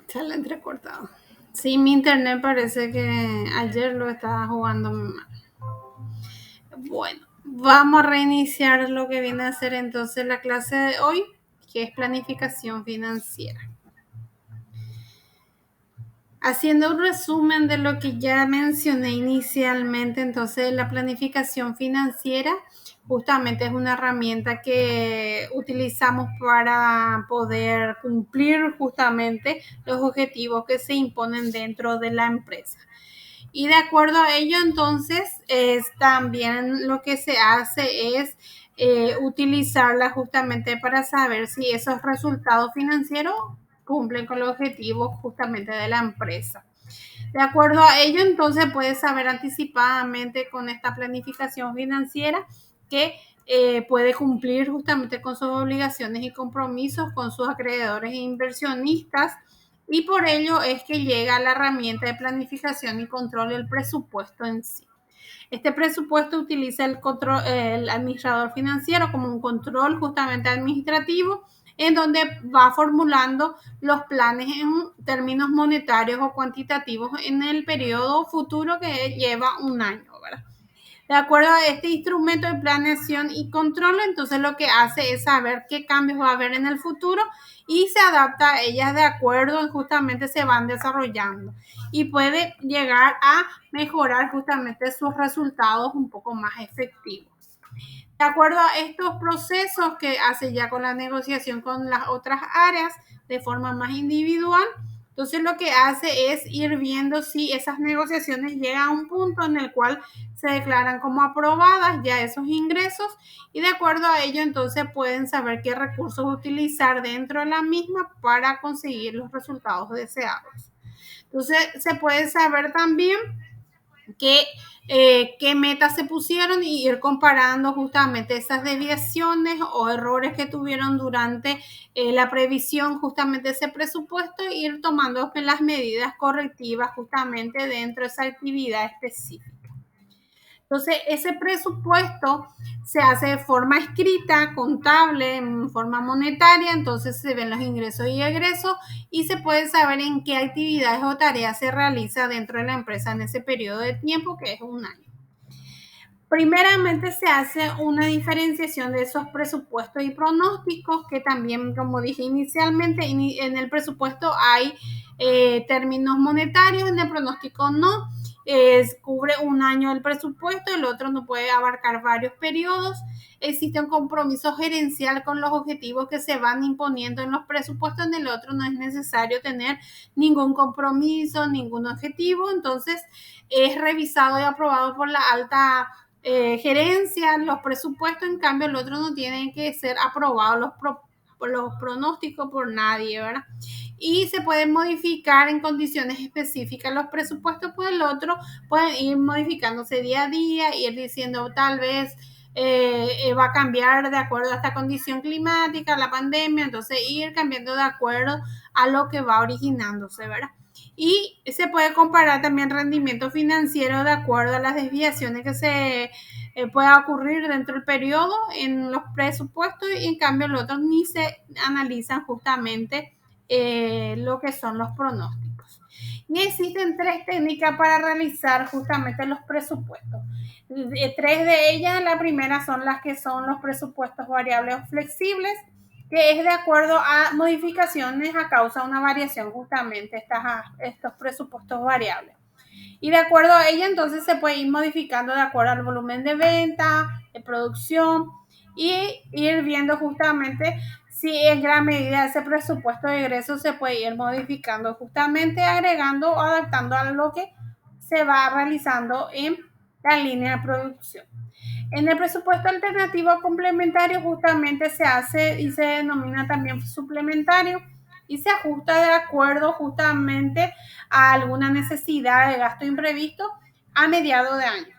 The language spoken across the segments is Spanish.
Sale entrecortado. Sí, mi internet parece que ayer lo estaba jugando mal. Bueno, vamos a reiniciar lo que viene a ser entonces la clase de hoy, que es planificación financiera. Haciendo un resumen de lo que ya mencioné inicialmente, entonces la planificación financiera justamente es una herramienta que utilizamos para poder cumplir justamente los objetivos que se imponen dentro de la empresa. Y de acuerdo a ello, entonces, también lo que se hace es utilizarla justamente para saber si esos resultados financieros cumplen con los objetivos justamente de la empresa. De acuerdo a ello, entonces puedes saber anticipadamente con esta planificación financiera que puede cumplir justamente con sus obligaciones y compromisos con sus acreedores e inversionistas, y por ello es que llega la herramienta de planificación y control del presupuesto en sí. Este presupuesto utiliza el administrador financiero como un control justamente administrativo, en donde va formulando los planes en términos monetarios o cuantitativos en el periodo futuro que lleva un año, ¿verdad? De acuerdo a este instrumento de planeación y control, entonces lo que hace es saber qué cambios va a haber en el futuro y se adapta a ellas de acuerdo y justamente se van desarrollando, y puede llegar a mejorar justamente sus resultados un poco más efectivos. De acuerdo a estos procesos que hace ya con la negociación con las otras áreas de forma más individual, entonces lo que hace es ir viendo si esas negociaciones llegan a un punto en el cual se declaran como aprobadas ya esos ingresos, y de acuerdo a ello entonces pueden saber qué recursos utilizar dentro de la misma para conseguir los resultados deseados. Entonces se puede saber también qué metas se pusieron y ir comparando justamente esas desviaciones o errores que tuvieron durante la previsión justamente de ese presupuesto e ir tomando las medidas correctivas justamente dentro de esa actividad específica. Entonces, ese presupuesto se hace de forma escrita, contable, en forma monetaria, entonces se ven los ingresos y egresos y se puede saber en qué actividades o tareas se realiza dentro de la empresa en ese periodo de tiempo, que es un año. Primeramente se hace una diferenciación de esos presupuestos y pronósticos, que también, como dije inicialmente, en el presupuesto hay términos monetarios, en el pronóstico no. Cubre un año el presupuesto, el otro no puede abarcar varios periodos. Existe un compromiso gerencial con los objetivos que se van imponiendo en los presupuestos, en el otro no es necesario tener ningún compromiso, ningún objetivo, entonces es revisado y aprobado por la alta gerencia, los presupuestos. En cambio el otro no tienen que ser aprobados los pronósticos por nadie, ¿verdad? Y se pueden modificar en condiciones específicas los presupuestos, pues el otro pueden ir modificándose día a día, ir diciendo tal vez va a cambiar de acuerdo a esta condición climática, la pandemia, entonces ir cambiando de acuerdo a lo que va originándose, ¿verdad? Y se puede comparar también rendimiento financiero de acuerdo a las desviaciones que se pueda ocurrir dentro del periodo en los presupuestos, y en cambio los otros ni se analizan justamente lo que son los pronósticos. Y existen tres técnicas para realizar justamente los presupuestos. Tres de ellas, la primera son las que son los presupuestos variables o flexibles, que es de acuerdo a modificaciones a causa de una variación justamente estos presupuestos variables. Y de acuerdo a ella, entonces se puede ir modificando de acuerdo al volumen de venta, de producción, y ir viendo justamente si en gran medida ese presupuesto de egresos se puede ir modificando, justamente agregando o adaptando a lo que se va realizando en la línea de producción. En el presupuesto alternativo complementario justamente se hace y se denomina también suplementario, y se ajusta de acuerdo justamente a alguna necesidad de gasto imprevisto a mediados de año.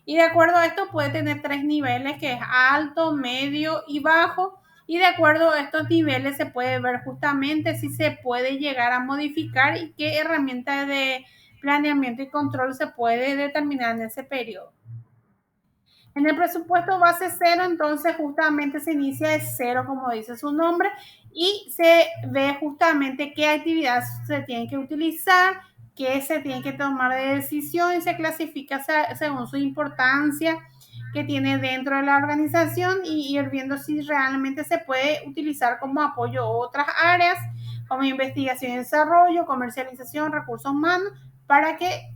Y de acuerdo a esto puede tener tres niveles, que es alto, medio y bajo. Y de acuerdo a estos niveles se puede ver justamente si se puede llegar a modificar y qué herramienta de planeamiento y control se puede determinar en ese periodo. En el presupuesto base cero, entonces justamente se inicia de cero, como dice su nombre, y se ve justamente qué actividades se tienen que utilizar, qué se tiene que tomar de decisión y se clasifica según su importancia que tiene dentro de la organización y ir viendo si realmente se puede utilizar como apoyo otras áreas como investigación y desarrollo, comercialización, recursos humanos, para que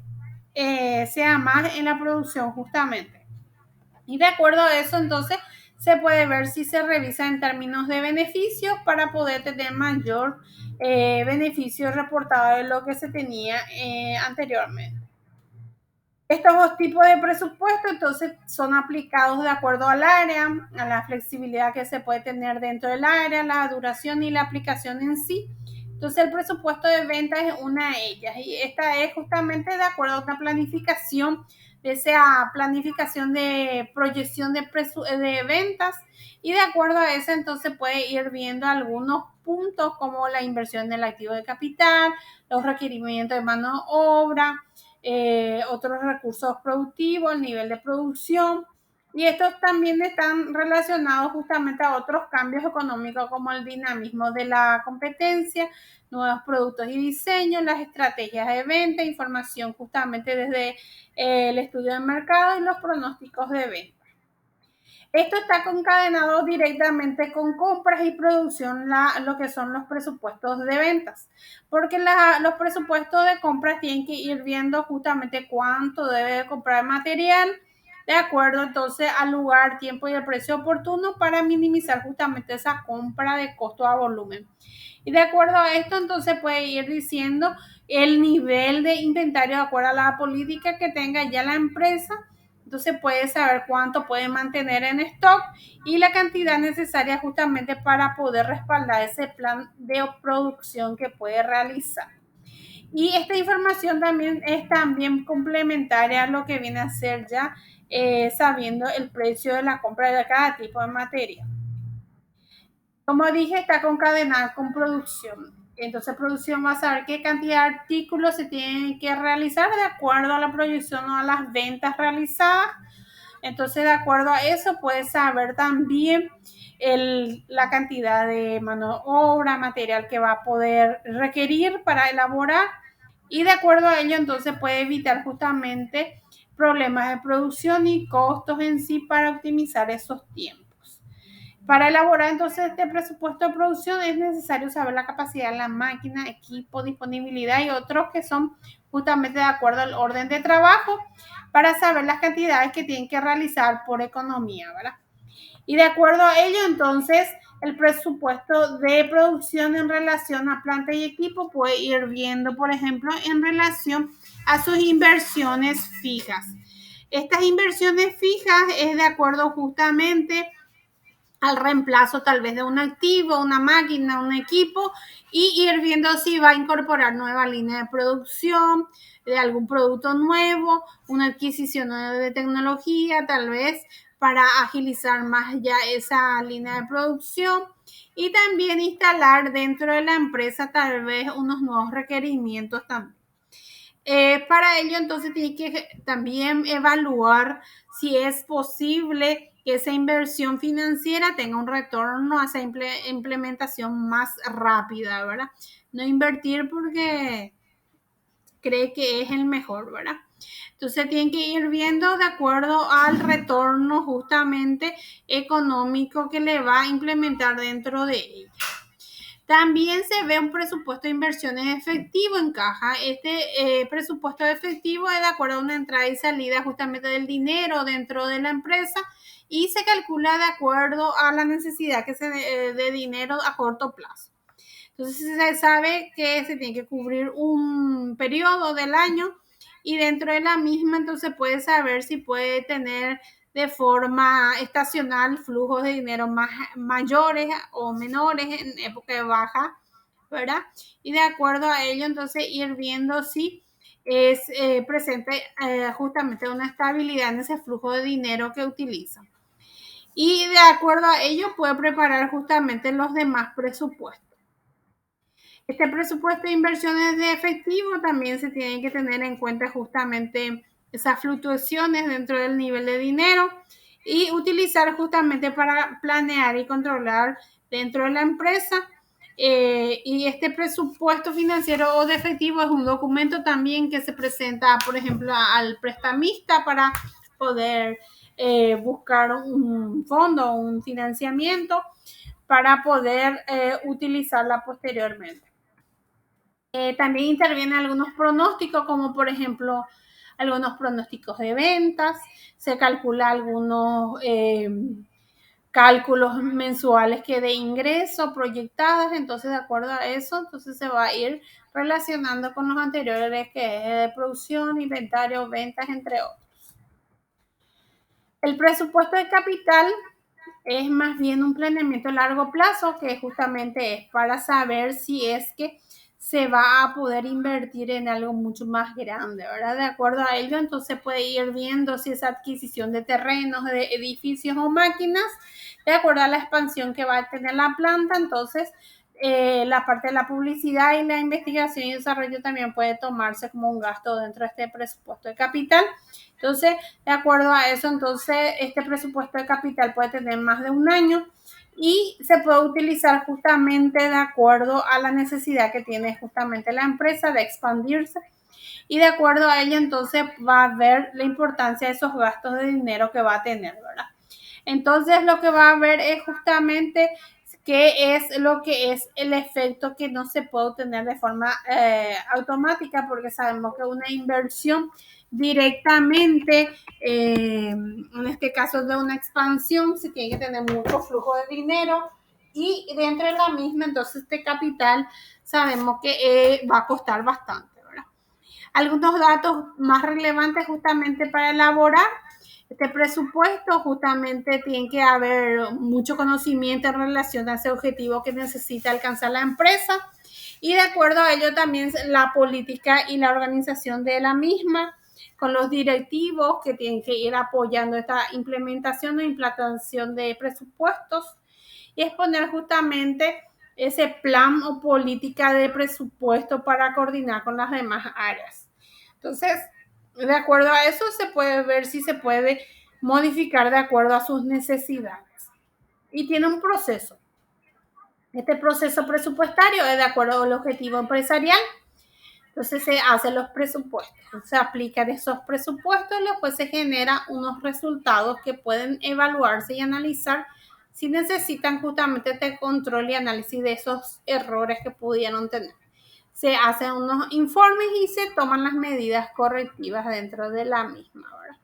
sea más en la producción justamente. Y de acuerdo a eso, entonces, se puede ver si se revisa en términos de beneficios para poder tener mayor beneficio reportado de lo que se tenía anteriormente. Estos dos tipos de presupuesto entonces son aplicados de acuerdo al área, a la flexibilidad que se puede tener dentro del área, la duración y la aplicación en sí. Entonces el presupuesto de ventas es una de ellas y esta es justamente de acuerdo a una planificación, de esa planificación de proyección de ventas y de acuerdo a eso entonces puede ir viendo algunos puntos como la inversión del activo de capital, los requerimientos de mano de obra, otros recursos productivos, el nivel de producción, y estos también están relacionados justamente a otros cambios económicos como el dinamismo de la competencia, nuevos productos y diseños, las estrategias de venta, información justamente desde el estudio de mercado y los pronósticos de venta. Esto está concadenado directamente con compras y producción, lo que son los presupuestos de ventas, porque los presupuestos de compras tienen que ir viendo justamente cuánto debe comprar material, de acuerdo entonces al lugar, tiempo y el precio oportuno para minimizar justamente esa compra de costo a volumen. Y de acuerdo a esto, entonces puede ir diciendo el nivel de inventario de acuerdo a la política que tenga ya la empresa. Entonces puede saber cuánto puede mantener en stock y la cantidad necesaria justamente para poder respaldar ese plan de producción que puede realizar. Y esta información también es también complementaria a lo que viene a ser ya sabiendo el precio de la compra de cada tipo de materia. Como dije, está concadenada con producción. Entonces, producción va a saber qué cantidad de artículos se tienen que realizar de acuerdo a la proyección o a las ventas realizadas. Entonces, de acuerdo a eso, puedes saber también la cantidad de mano de obra, material que va a poder requerir para elaborar. Y de acuerdo a ello, entonces puede evitar justamente problemas de producción y costos en sí para optimizar esos tiempos. Para elaborar entonces este presupuesto de producción es necesario saber la capacidad de la máquina, equipo, disponibilidad y otros que son justamente de acuerdo al orden de trabajo para saber las cantidades que tienen que realizar por economía, ¿verdad? Y de acuerdo a ello, entonces, el presupuesto de producción en relación a planta y equipo puede ir viendo, por ejemplo, en relación a sus inversiones fijas. Estas inversiones fijas es de acuerdo justamente al reemplazo tal vez de un activo, una máquina, un equipo y ir viendo si va a incorporar nueva línea de producción, de algún producto nuevo, una adquisición de tecnología, tal vez para agilizar más ya esa línea de producción y también instalar dentro de la empresa tal vez unos nuevos requerimientos también. Para ello, entonces, tiene que también evaluar si es posible que esa inversión financiera tenga un retorno a esa implementación más rápida, ¿verdad? No invertir porque cree que es el mejor, ¿verdad? Entonces tienen que ir viendo de acuerdo al retorno justamente económico que le va a implementar dentro de ella. También se ve un presupuesto de inversiones efectivo en caja. Este presupuesto efectivo es de acuerdo a una entrada y salida justamente del dinero dentro de la empresa y se calcula de acuerdo a la necesidad que de dinero a corto plazo. Entonces se sabe que se tiene que cubrir un periodo del año y dentro de la misma entonces puede saber si puede tener de forma estacional flujos de dinero mayores o menores en época de baja, ¿verdad? Y de acuerdo a ello, entonces ir viendo si es presente justamente una estabilidad en ese flujo de dinero que utiliza. Y de acuerdo a ello, puede preparar justamente los demás presupuestos. Este presupuesto de inversiones de efectivo también se tiene que tener en cuenta justamente esas fluctuaciones dentro del nivel de dinero y utilizar justamente para planear y controlar dentro de la empresa. Y este presupuesto financiero o de efectivo es un documento también que se presenta, por ejemplo, al prestamista para poder buscar un fondo, un financiamiento para poder utilizarla posteriormente. También intervienen algunos pronósticos, como por ejemplo algunos pronósticos de ventas, se calcula algunos cálculos mensuales que de ingreso proyectadas, entonces de acuerdo a eso, entonces se va a ir relacionando con los anteriores, que es de producción, inventario, ventas, entre otros. El presupuesto de capital es más bien un planeamiento a largo plazo, que justamente es para saber si es que se va a poder invertir en algo mucho más grande, ¿verdad? De acuerdo a ello, entonces puede ir viendo si es adquisición de terrenos, de edificios o máquinas, de acuerdo a la expansión que va a tener la planta. Entonces, la parte de la publicidad y la investigación y desarrollo también puede tomarse como un gasto dentro de este presupuesto de capital. Entonces, de acuerdo a eso, entonces este presupuesto de capital puede tener más de un año y se puede utilizar justamente de acuerdo a la necesidad que tiene justamente la empresa de expandirse, y de acuerdo a ello entonces va a ver la importancia de esos gastos de dinero que va a tener, ¿verdad? Entonces lo que va a ver es justamente qué es lo que es el efecto que no se puede obtener de forma automática, porque sabemos que una inversión directamente, en este caso de una expansión, se tiene que tener mucho flujo de dinero, y dentro de la misma, entonces este capital sabemos que va a costar bastante, ¿verdad? Algunos datos más relevantes justamente para elaborar este presupuesto, justamente tiene que haber mucho conocimiento en relación a ese objetivo que necesita alcanzar la empresa, y de acuerdo a ello también la política y la organización de la misma, con los directivos que tienen que ir apoyando esta implementación o implantación de presupuestos, y exponer justamente ese plan o política de presupuesto para coordinar con las demás áreas. Entonces, de acuerdo a eso, se puede ver si se puede modificar de acuerdo a sus necesidades. Y tiene un proceso. Este proceso presupuestario es de acuerdo al objetivo empresarial. Entonces se hacen los presupuestos, se aplican esos presupuestos y después se generan unos resultados que pueden evaluarse y analizar si necesitan justamente este control y análisis de esos errores que pudieron tener. Se hacen unos informes y se toman las medidas correctivas dentro de la misma, ¿verdad?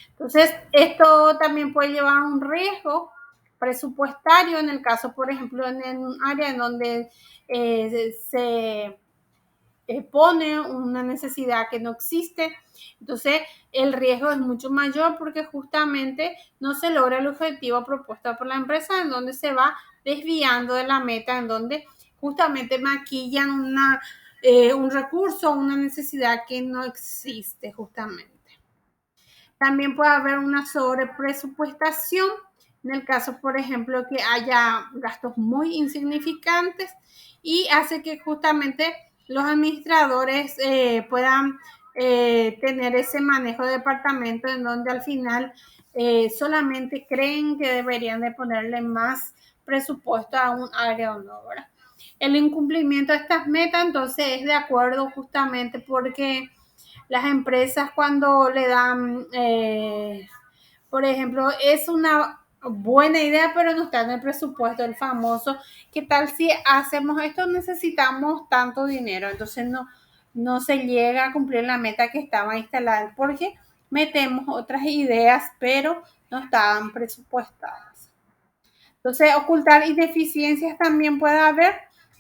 Entonces, esto también puede llevar a un riesgo presupuestario en el caso, por ejemplo, en un área en donde se pone una necesidad que no existe. Entonces, el riesgo es mucho mayor porque justamente no se logra el objetivo propuesto por la empresa, en donde se va desviando de la meta, en donde justamente maquillan un recurso, una necesidad que no existe justamente. También puede haber una sobrepresupuestación en el caso, por ejemplo, que haya gastos muy insignificantes, y hace que justamente los administradores puedan tener ese manejo de departamento en donde al final solamente creen que deberían de ponerle más presupuesto a un área o no, ¿verdad? El incumplimiento de estas metas entonces es de acuerdo justamente porque las empresas cuando le dan, por ejemplo, es una buena idea, pero no está en el presupuesto, el famoso, ¿qué tal si hacemos esto? Necesitamos tanto dinero, entonces no se llega a cumplir la meta que estaba instalada porque metemos otras ideas, pero no estaban presupuestadas. Entonces, ocultar ineficiencias también puede haber,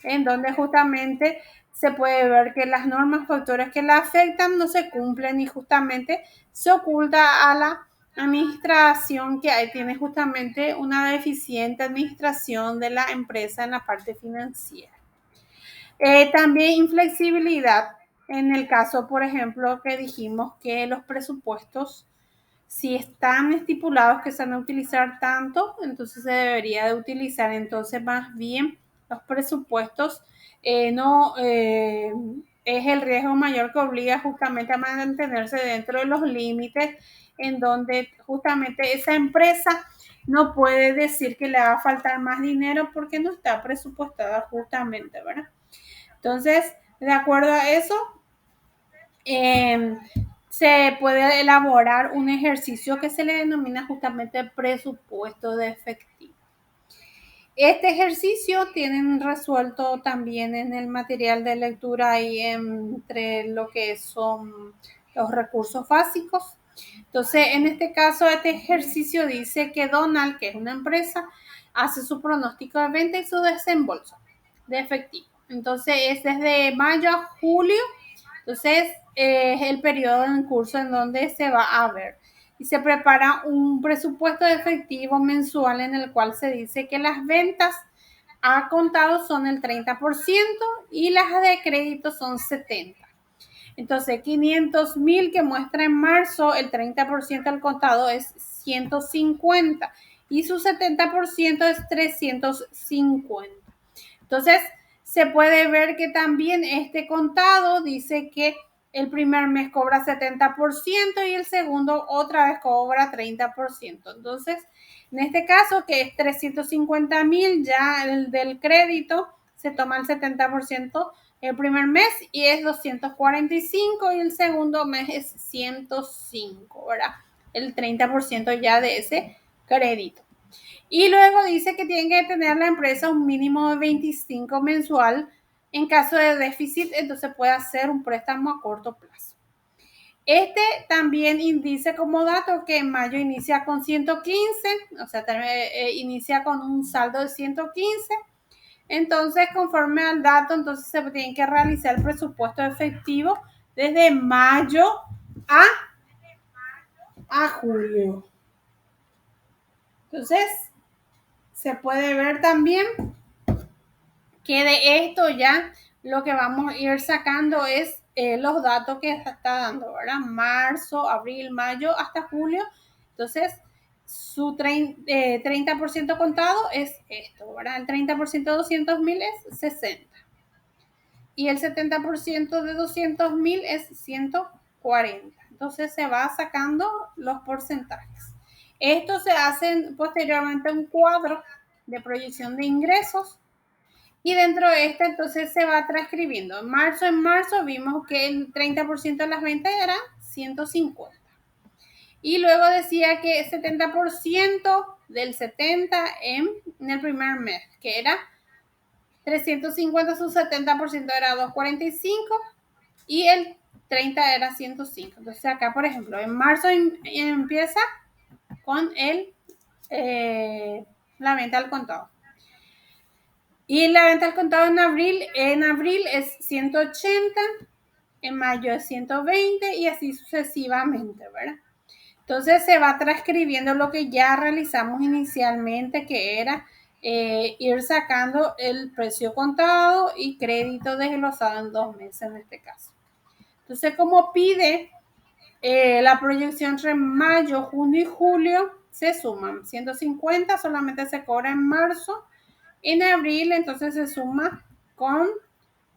en donde justamente se puede ver que las normas, factores que la afectan no se cumplen, y justamente se oculta a la administración que tiene justamente una deficiente administración de la empresa en la parte financiera. También inflexibilidad en el caso, por ejemplo, que dijimos que los presupuestos, si están estipulados que se van a utilizar tanto, entonces se debería de utilizar entonces más bien los presupuestos no es el riesgo mayor que obliga justamente a mantenerse dentro de los límites en donde justamente esa empresa no puede decir que le va a faltar más dinero porque no está presupuestada justamente, ¿verdad? Entonces, de acuerdo a eso, se puede elaborar un ejercicio que se le denomina justamente presupuesto de efectivo. Este ejercicio tienen resuelto también en el material de lectura y entre lo que son los recursos básicos. Entonces, en este caso, este ejercicio dice que Donald, que es una empresa, hace su pronóstico de venta y su desembolso de efectivo. Entonces, es desde mayo a julio. Entonces, es el periodo en curso en donde se va a ver. Y se prepara un presupuesto de efectivo mensual en el cual se dice que las ventas a contado son el 30% y las de crédito son 70%. Entonces, 500,000 que muestra en marzo, el 30% al contado es 150 y su 70% es 350. Entonces, se puede ver que también este contado dice que el primer mes cobra 70% y el segundo otra vez cobra 30%. Entonces, en este caso, que es 350,000, ya el del crédito se toma el 70% el primer mes y es 245 y el segundo mes es 105, ¿verdad? El 30% ya de ese crédito. Y luego dice que tiene que tener la empresa un mínimo de 25 mensual. En caso de déficit, entonces puede hacer un préstamo a corto plazo. Este también dice como dato que en mayo inicia con 115, o sea, inicia con un saldo de 115. Entonces, conforme al dato, entonces se tiene que realizar el presupuesto efectivo desde mayo a julio. Entonces, se puede ver también que de esto ya lo que vamos a ir sacando es los datos que está dando, ¿verdad? Marzo, abril, mayo hasta julio. Entonces, su 30% contado es esto, ¿verdad? El 30% de 200,000 es 60. Y el 70% de 200,000 es 140. Entonces, se va sacando los porcentajes. Esto se hace posteriormente un cuadro de proyección de ingresos. Y dentro de esta entonces se va transcribiendo. En marzo vimos que el 30% de las ventas era 150. Y luego decía que el 70% del 70 en el primer mes, que era 350, su 70% era 245 y el 30 era 105. Entonces acá, por ejemplo, en marzo empieza con la venta al contado. Y la venta al contado en abril es 180, en mayo es 120 y así sucesivamente, ¿verdad? Entonces se va transcribiendo lo que ya realizamos inicialmente, que era ir sacando el precio contado y crédito desglosado en 2 meses en este caso. Entonces, como pide la proyección entre mayo, junio y julio, se suman 150, solamente se cobra en marzo. En abril, entonces se suma con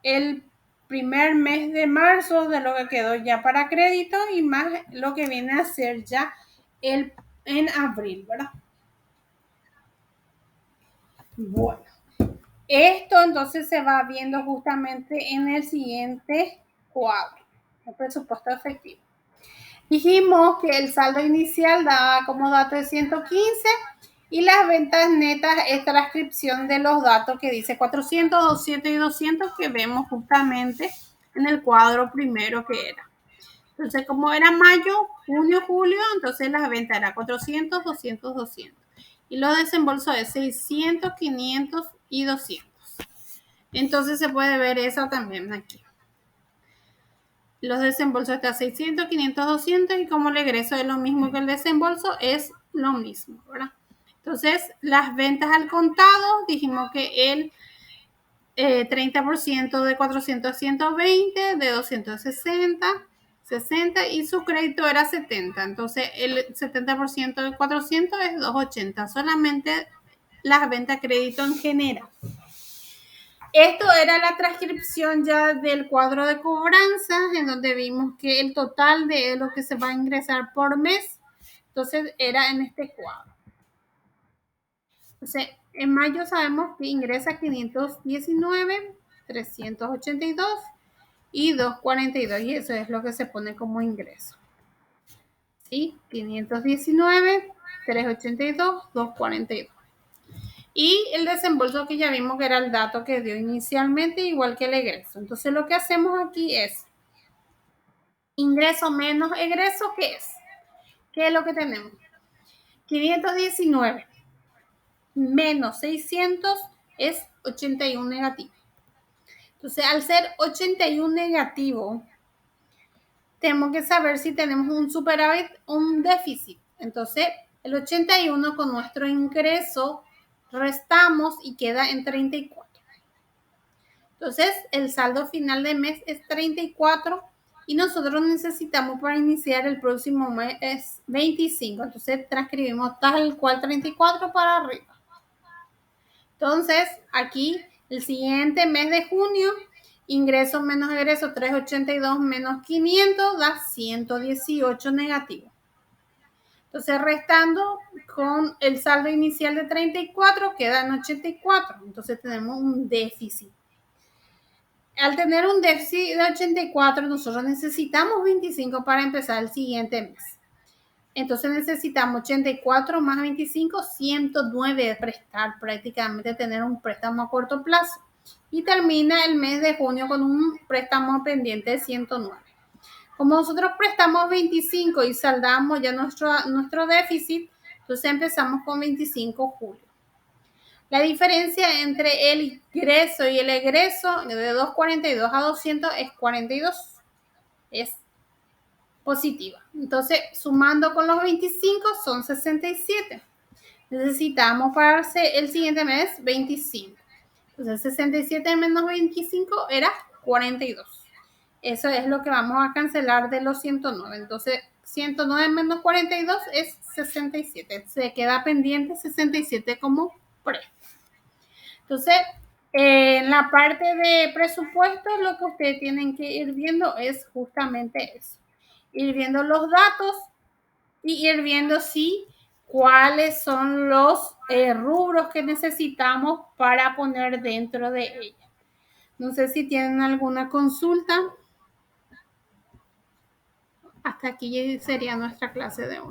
el primer mes de marzo de lo que quedó ya para crédito y más lo que viene a ser ya en abril, ¿verdad? Bueno, esto entonces se va viendo justamente en el siguiente cuadro, el presupuesto efectivo. Dijimos que el saldo inicial daba como dato de 115 y las ventas netas es transcripción de los datos que dice 400, 200 y 200 que vemos justamente en el cuadro primero que era. Entonces, como era mayo, junio, julio, entonces las ventas eran 400, 200, 200. Y los desembolsos es 600, 500 y 200. Entonces se puede ver eso también aquí. Los desembolsos están 600, 500, 200 y como el egreso es lo mismo que el desembolso, es lo mismo, ¿verdad? Entonces, las ventas al contado, dijimos que el 30% de 400 a 120, de 200 a 60 y su crédito era 70. Entonces, el 70% de 400 es 280. Solamente las ventas a crédito en general. Esto era la transcripción ya del cuadro de cobranzas, en donde vimos que el total de lo que se va a ingresar por mes, entonces era en este cuadro. Entonces, en mayo sabemos que ingresa 519, 382 y 242, y eso es lo que se pone como ingreso. ¿Sí? 519, 382, 242. Y el desembolso que ya vimos que era el dato que dio inicialmente, igual que el egreso. Entonces lo que hacemos aquí es ingreso menos egreso, ¿qué es? ¿Qué es lo que tenemos? 519 menos 600 es 81 negativo. Entonces, al ser 81 negativo, tenemos que saber si tenemos un superávit o un déficit. Entonces, el 81 con nuestro ingreso restamos y queda en 34. Entonces, el saldo final de mes es 34 y nosotros necesitamos para iniciar el próximo mes es 25. Entonces, transcribimos tal cual 34 para arriba. Entonces, aquí el siguiente mes de junio, ingreso menos egreso 382 menos 500 da 118 negativo. Entonces, restando con el saldo inicial de 34, quedan 84. Entonces, tenemos un déficit. Al tener un déficit de 84, nosotros necesitamos 25 para empezar el siguiente mes. Entonces necesitamos 84 más 25, 109 de prestar, prácticamente tener un préstamo a corto plazo. Y termina el mes de junio con un préstamo pendiente de 109. Como nosotros prestamos 25 y saldamos ya nuestro déficit, entonces empezamos con 25 julio. La diferencia entre el ingreso y el egreso de 242 a 200 es 42. Es positiva. Entonces, sumando con los 25 son 67. Necesitamos para el siguiente mes 25. Entonces, 67 menos 25 era 42. Eso es lo que vamos a cancelar de los 109. Entonces, 109 menos 42 es 67. Se queda pendiente 67 como préstamo. Entonces, en la parte de presupuesto, lo que ustedes tienen que ir viendo es justamente eso. Ir viendo los datos y ir viendo cuáles son los rubros que necesitamos para poner dentro de ella. No sé si tienen alguna consulta. Hasta aquí sería nuestra clase de hoy.